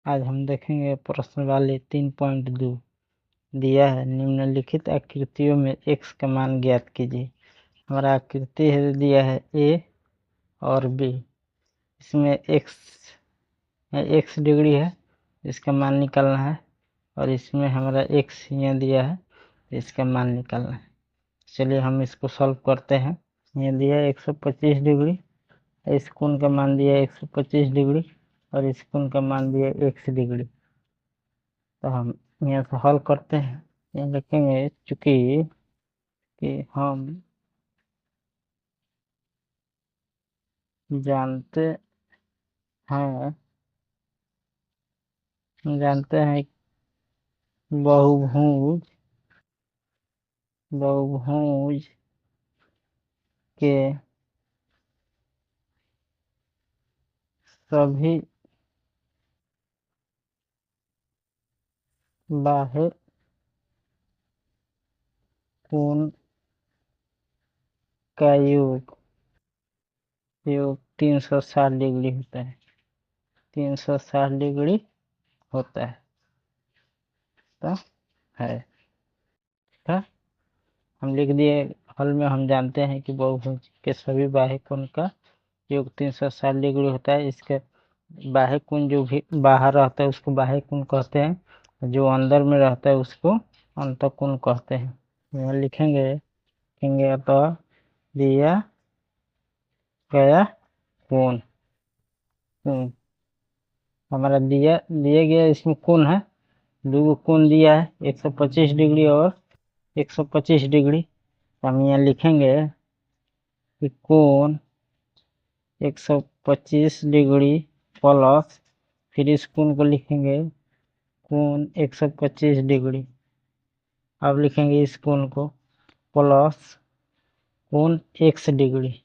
आज हम देखेंगे प्रश्न वाले 3.2 दिया है निम्नलिखित आकृतियों में x का मान ज्ञात कीजिए। हमारा आकृति है दिया है a और b। इसमें x डिग्री है, इसका मान निकालना है, और इसमें हमारा x यहाँ दिया है, इसका मान निकालना है। चलिए हम इसको सॉल्व करते हैं। ये दिया है 125 डिग्री, इस कोण का मान दिया है 125 डिग्री और इस कोण का मान दिया है x डिग्री। तो हम यहाँ से हल करते हैं। यहाँ लिखेंगे चूंकि हम जानते हैं बहुभुज के सभी बाह्य कोण का योग 360 डिग्री होता है। 360 डिग्री होता है। तो है था हम लिख दिए हल में। हम जानते हैं कि बहुभुज के सभी बाह्य कोण का योग 360 डिग्री होता है। इसके बाह्य कोण जो भी बाहर रहता है उसको बाह्य कोण कहते हैं, जो अंदर में रहता है उसको अंतःकोण कहते हैं। यहाँ लिखेंगे अतः दिया गया कोण हमारा दिया गया इसमें कोण है, दो कोण दिया है 125 डिग्री और 125 डिग्री। हम यहाँ लिखेंगे कि कोण 125 डिग्री प्लस, फिर इस कोण को लिखेंगे कोण 125 डिग्री। अब लिखेंगे इस कोण को प्लस कोण x डिग्री।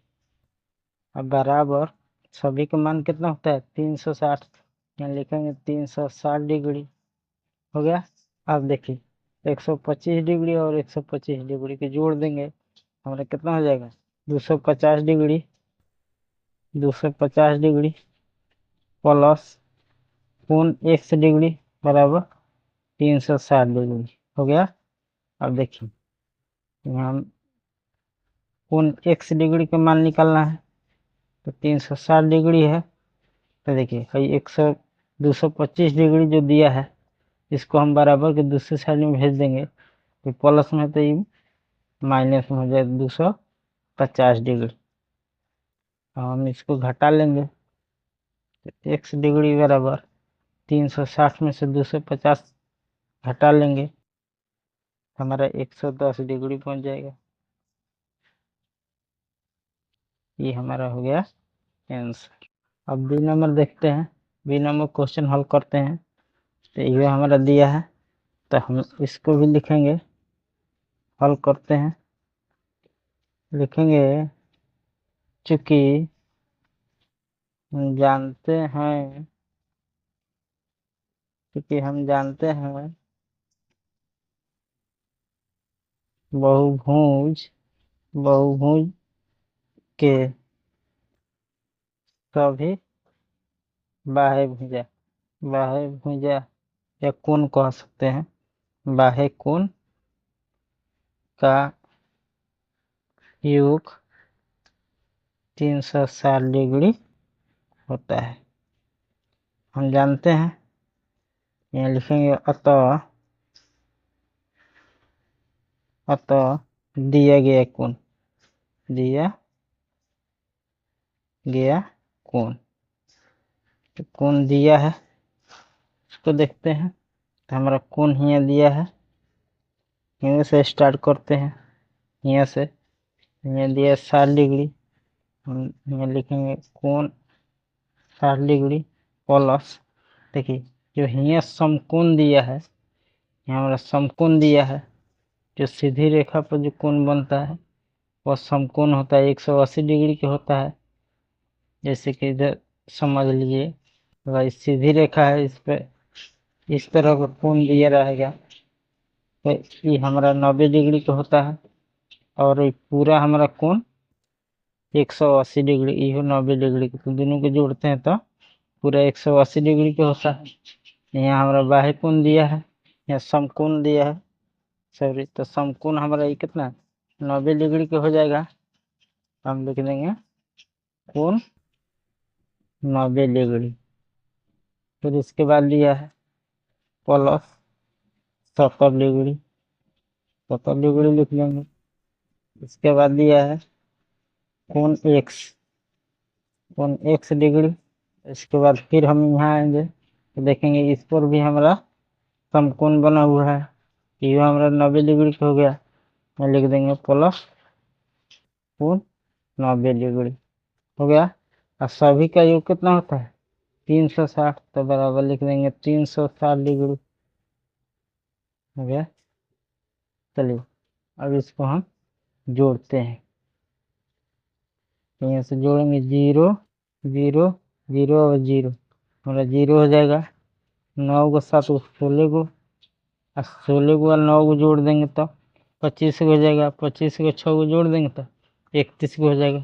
अब बराबर सभी का मान कितना होता है 360। यहाँ लिखेंगे 360 डिग्री हो गया। अब देखिए 125 डिग्री और 125 डिग्री के जोड़ देंगे, हमारा कितना हो जाएगा 250 डिग्री। 250 डिग्री प्लस कोण x डिग्री बराबर 360 डिग्री हो गया। अब देखिए यहाँ कोण x डिग्री का मान निकालना है, तो 360 डिग्री है। तो देखिए भाई 225 डिग्री जो दिया है इसको हम बराबर के दूसरे साइड में भेज देंगे, तो प्लस में तो ये माइनस में हो जाए 250 डिग्री। हम इसको घटा लेंगे, तो x डिग्री बराबर 360 में से 250 घटा लेंगे, हमारा 110 डिग्री पहुंच जाएगा। ये हमारा हो गया आंसर। अब बी नंबर देखते हैं, बी नंबर क्वेश्चन हल करते हैं। तो ये हमारा दिया है, तो हम इसको भी लिखेंगे, हल करते हैं। लिखेंगे चूंकि हम जानते हैं बहुभुज के सभी बाह्य भुजा या कोण कह सकते हैं, बाह्य कोण का योग 360 डिग्री होता है। हम जानते हैं, यहाँ लिखेंगे अतः दिया गया कोण, तो कोण दिया है उसको देखते हैं। तो हमारा कोण यहाँ दिया है, यहाँ से स्टार्ट करते हैं। यहाँ से यहाँ दिया 60 डिग्री, हम यहाँ लिखेंगे कोण 60 डिग्री प्लस, देखिए जो यहाँ समकोण दिया है, यहाँ हमारा समकोण दिया है, जो सीधी रेखा पर जो कोण बनता है वह समकोण होता है, 180 डिग्री के होता है। जैसे कि इधर समझ लीजिए भाई सीधी रेखा है, इस पे इस तरह का कोण दिया रहेगा, तो ये हमारा 90 डिग्री का होता है। और ये पूरा हमारा कोण 180 डिग्री, ये 90 डिग्री के, तो दोनों को जोड़ते हैं तो पूरा 180 डिग्री का होता है। यहाँ हमारा बाह्य कोण दिया है, यहाँ समकोण दिया है, सॉरी, तो समकोण हमारा ये कितना 90 डिग्री के हो जाएगा। हम लिख देंगे कोण 90 डिग्री। फिर इसके बाद लिया है प्लस 70 डिग्री, 70 डिग्री लिख लेंगे। इसके बाद लिया है कोण एक्स, कोण एक्स डिग्री। इसके बाद फिर हम यहाँ आएंगे तो देखेंगे इस पर भी हमारा समकोण बना हुआ है, ये हमारा 90 डिग्री का हो गया। मैं लिख देंगे प्लस कोण 90 डिग्री हो गया। और सभी का योग कितना होता है 360, तो बराबर लिख देंगे 360 डिग्री हो गया। चलिए अब इसको हम जोड़ते हैं, यहाँ से जोड़ेंगे 0 0 0 और 0, हमारा 0 हो जाएगा। 9 को 7 को 16 को, और 16 को 9 को जोड़ देंगे तो 25 को हो जाएगा। 25 को 6 को जोड़ देंगे तो 31 को हो जाएगा।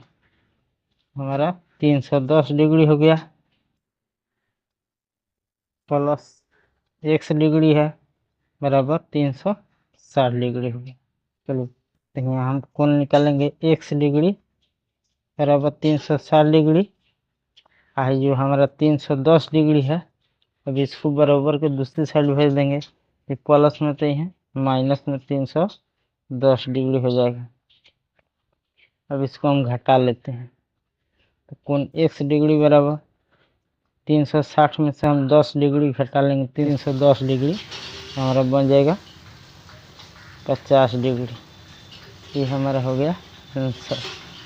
हमारा 310 डिग्री हो गया। प्लस एक्स डिग्री है बराबर 360 डिग्री हो गया। चलो तो यहाँ हम कोण निकालेंगे एक्स डिग्री बराबर 360 डिग्री। और जो हमारा 310 डिग्री है, अब इसको बराबर के दूसरी साइड भेज देंगे। ये प्लस में तो है, माइनस में 310 डिग्री हो जाएगा। अब इसको हम घटा लेते हैं, तो कोण एक्स डिग्री बराबर 360 में से हम 10 डिग्री घटा लेंगे, 310 डिग्री हमारा बन जाएगा 50 डिग्री। ये हमारा हो गया आंसर।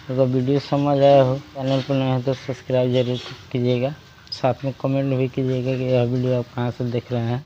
अगर वीडियो समझ आया हो, चैनल पर नए हैं तो सब्सक्राइब जरूर कीजिएगा, साथ में कमेंट भी कीजिएगा कि यह वीडियो आप कहाँ से देख रहे हैं।